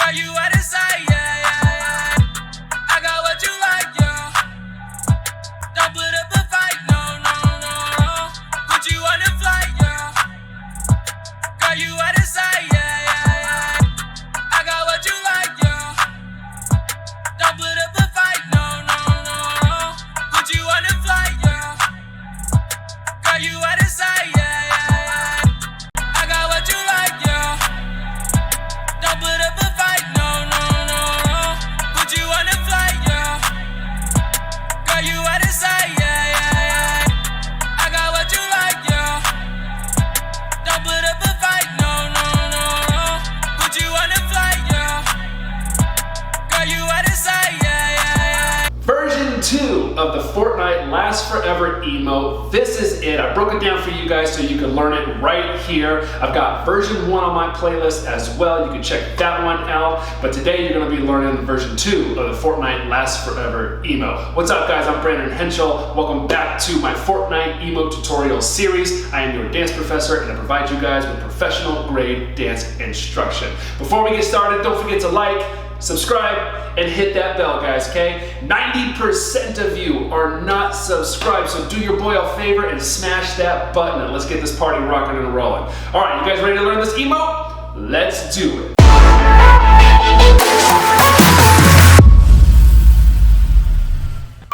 Girl, you at the side, yeah, yeah, yeah. I got what you like, yeah. Don't put up a fight, no, no, no, no. Put you on the flight, yeah. Girl, you at the side, yeah, yeah, yeah. I got what you like, yeah. Don't put up a fight, no, no, no, no. Put you on the flight, yeah. Girl, you at the side, yeah, yeah, yeah. I got what you like, yeah. Don't put up a fight, no, no, no, no. Put you on the flight, yeah. Girl, you at the side, yeah, yeah, yeah. I got what you like, yeah. Don't put up a fight, no, no, no, no. Put you on the flight, yeah. Girl, you at the side, yeah, yeah, yeah. Version 2 of the Fortnite Last Forever emote. This is it. I broke it down for you guys so you can learn it right here. I've got version 1 on my playlist as well. You can check that one out. But today you're going to be learning version 2 of the Fortnite Last Forever emote. What's up, guys? I'm Brandon Henschel. Welcome back to my Fortnite emote tutorial series. I am your dance professor and I provide you guys with professional grade dance instruction. Before we get started, don't forget to like, subscribe, and hit that bell, guys, okay? 90% of you are not subscribed, so do your boy a favor and smash that button and let's get this party rocking and rolling. All right, you guys ready to learn this emote? Let's do it.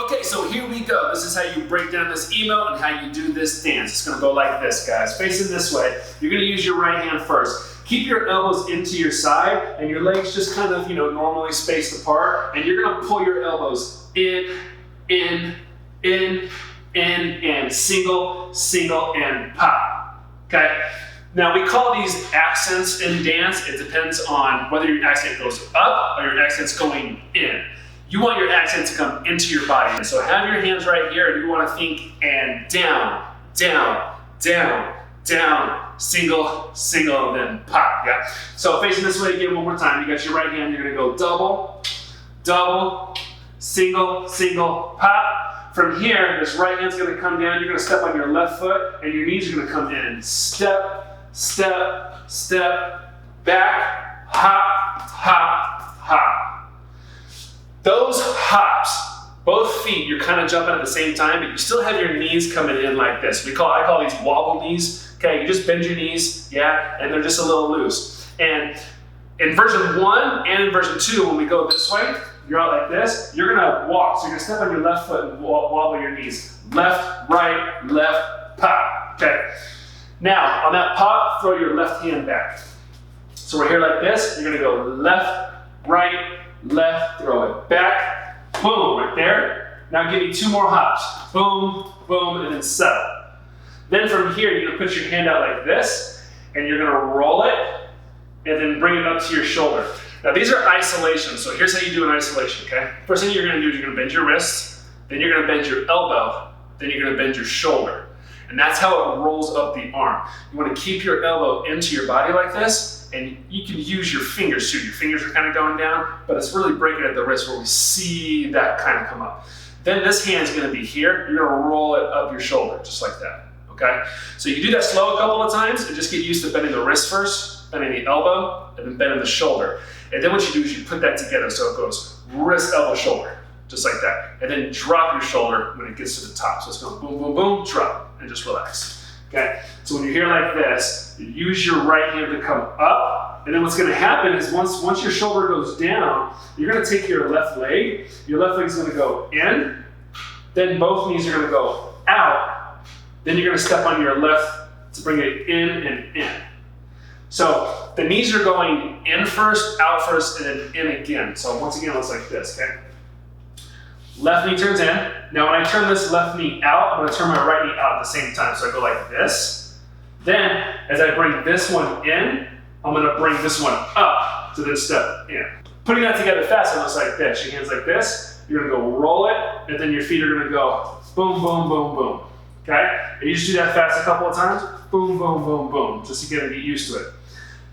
Okay, so here we go. This is how you break down this emote and how you do this dance. It's gonna go like this, guys. Facing this way. You're gonna use your right hand first. Keep your elbows into your side and your legs just kind of, normally spaced apart. And you're gonna pull your elbows in, single, single, and pop, okay? Now we call these accents in dance. It depends on whether your accent goes up or your accent's going in. You want your accent to come into your body. So have your hands right here and you wanna think and down, down, down, down, single, single, and then pop, yeah? So facing this way again one more time. You got your right hand, you're gonna go double, double, single, single, pop. From here, this right hand's gonna come down, you're gonna step on your left foot, and your knees are gonna come in. Step, step, step, back, hop, hop, hop. Those hops, both feet, you're kind of jumping at the same time, but you still have your knees coming in like this. I call these wobble knees. Okay, you just bend your knees, yeah, and they're just a little loose. And in version 1 and in version 2, when we go this way, you're out like this, you're gonna walk. So you're gonna step on your left foot and wobble your knees. Left, right, left, pop, okay? Now, on that pop, throw your left hand back. So we're here like this, you're gonna go left, right, left, throw it back, boom, right there. Now give me 2 more hops. Boom, boom, and then settle. Then from here, you're gonna put your hand out like this, and you're gonna roll it, and then bring it up to your shoulder. Now these are isolations, so here's how you do an isolation, okay? First thing you're gonna do is you're gonna bend your wrist, then you're gonna bend your elbow, then you're gonna bend your shoulder. And that's how it rolls up the arm. You wanna keep your elbow into your body like this, and you can use your fingers too. Your fingers are kind of going down, but it's really breaking at the wrist where we see that kind of come up. Then this hand's gonna be here, you're gonna roll it up your shoulder, just like that. Okay, so you do that slow a couple of times and just get used to bending the wrist first, bending the elbow, and then bending the shoulder. And then what you do is you put that together so it goes wrist, elbow, shoulder, just like that. And then drop your shoulder when it gets to the top. So it's going boom, boom, boom, drop, and just relax. Okay, so when you're here like this, you use your right hand to come up, and then what's gonna happen is once your shoulder goes down, you're gonna take your left leg's gonna go in, then both knees are gonna go out, then you're gonna step on your left to bring it in and in. So the knees are going in first, out first, and then in again. So once again, it looks like this, okay? Left knee turns in. Now when I turn this left knee out, I'm gonna turn my right knee out at the same time. So I go like this. Then, as I bring this one in, I'm gonna bring this one up to then step in. Putting that together fast, it looks like this. Your hands like this, you're gonna go roll it, and then your feet are gonna go boom, boom, boom, boom. Okay? And you just do that fast a couple of times. Boom, boom, boom, boom. Just to get used to it.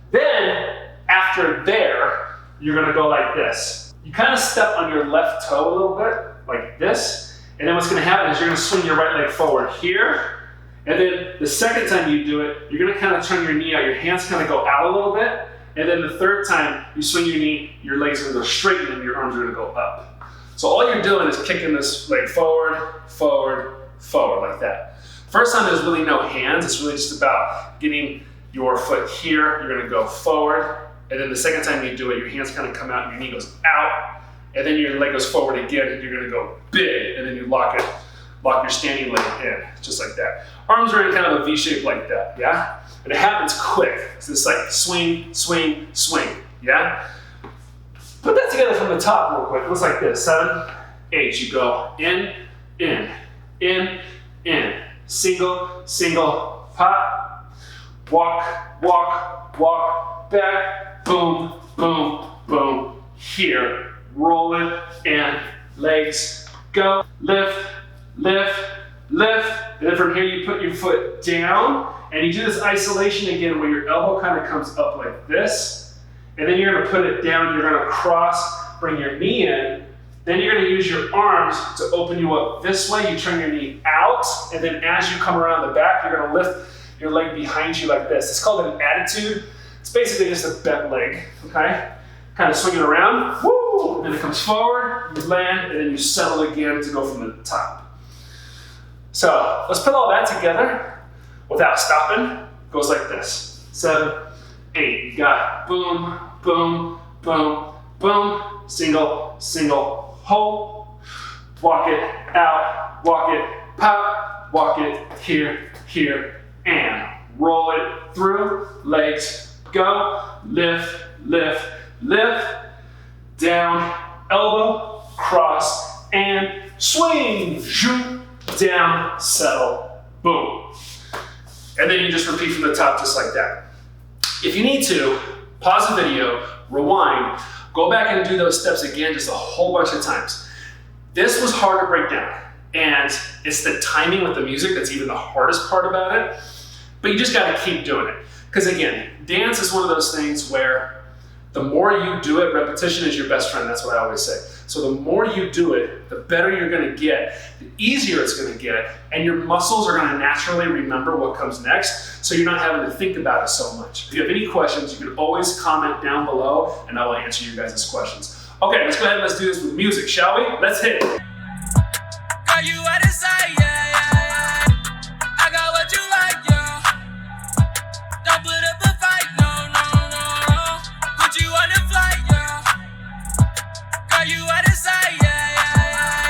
Then, after there, you're gonna go like this. You kind of step on your left toe a little bit, like this. And then what's gonna happen is you're gonna swing your right leg forward here. And then the second time you do it, you're gonna kind of turn your knee out. Your hands kind of go out a little bit. And then the third time you swing your knee, your legs are gonna go straight and your arms are gonna go up. So all you're doing is kicking this leg forward, forward, forward, like that. First time there's really no hands. It's really just about getting your foot here. You're gonna go forward. And then the second time you do it, your hands kind of come out and your knee goes out. And then your leg goes forward again and you're gonna go big. And then you lock your standing leg in, just like that. Arms are in kind of a V shape like that, yeah? And it happens quick. So it's like swing, swing, swing, yeah? Put that together from the top real quick. It looks like this, 7, 8. You go in, in, in, in. Single, single, pop. Walk, walk, walk, back. Boom, boom, boom. Here, roll it, and legs, go. Lift, lift, lift. And then from here you put your foot down, and you do this isolation again where your elbow kind of comes up like this. And then you're gonna put it down, you're gonna cross, bring your knee in. Then you're gonna use your arms to open you up this way. You turn your knee out, and then as you come around the back, you're gonna lift your leg behind you like this. It's called an attitude. It's basically just a bent leg, okay? Kind of swing it around, woo! And then it comes forward, you land, and then you settle again to go from the top. So let's put all that together without stopping. It goes like this, 7, 8. You got it. Boom, boom, boom, boom. Single, single, hold. Walk it out, walk it, pop, walk it here, here, and roll it through. Legs, go. Lift, lift, lift. Down, elbow, cross, and swing. Shoot. Down, settle, boom. And then you just repeat from the top just like that. If you need to, pause the video, rewind, go back and do those steps again just a whole bunch of times. This was hard to break down, and it's the timing with the music that's even the hardest part about it, but you just gotta keep doing it. Because again, dance is one of those things where the more you do it, repetition is your best friend, that's what I always say. So the more you do it, the better you're gonna get, the easier it's gonna get, and your muscles are gonna naturally remember what comes next, so you're not having to think about it so much. If you have any questions, you can always comment down below, and I will answer your guys' questions. Okay, let's go ahead and let's do this with music, shall we? Let's hit it. Girl, you at his side, yeah, yeah, yeah. I got what you like, yeah. Don't put up a fight, no, no, no, no. Put you on the flight, yeah. Girl, you at his side, yeah, yeah, yeah.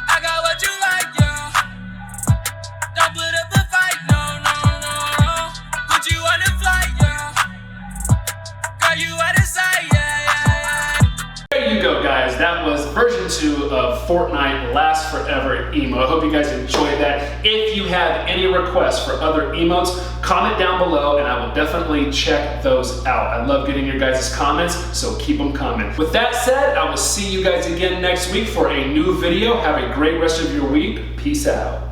I got what you like, yeah. Don't put up a fight, no, no, no, no. Put you on the flight, yeah. Girl, you at his side, yeah, yeah, yeah. There you go, guys. That was version 2 of Fortnite Last Forever Emo. I hope you guys enjoyed that. If you have any requests for other emotes, comment down below and I will definitely check those out. I love getting your guys' comments, so keep them coming. With that said, I will see you guys again next week for a new video. Have a great rest of your week. Peace out.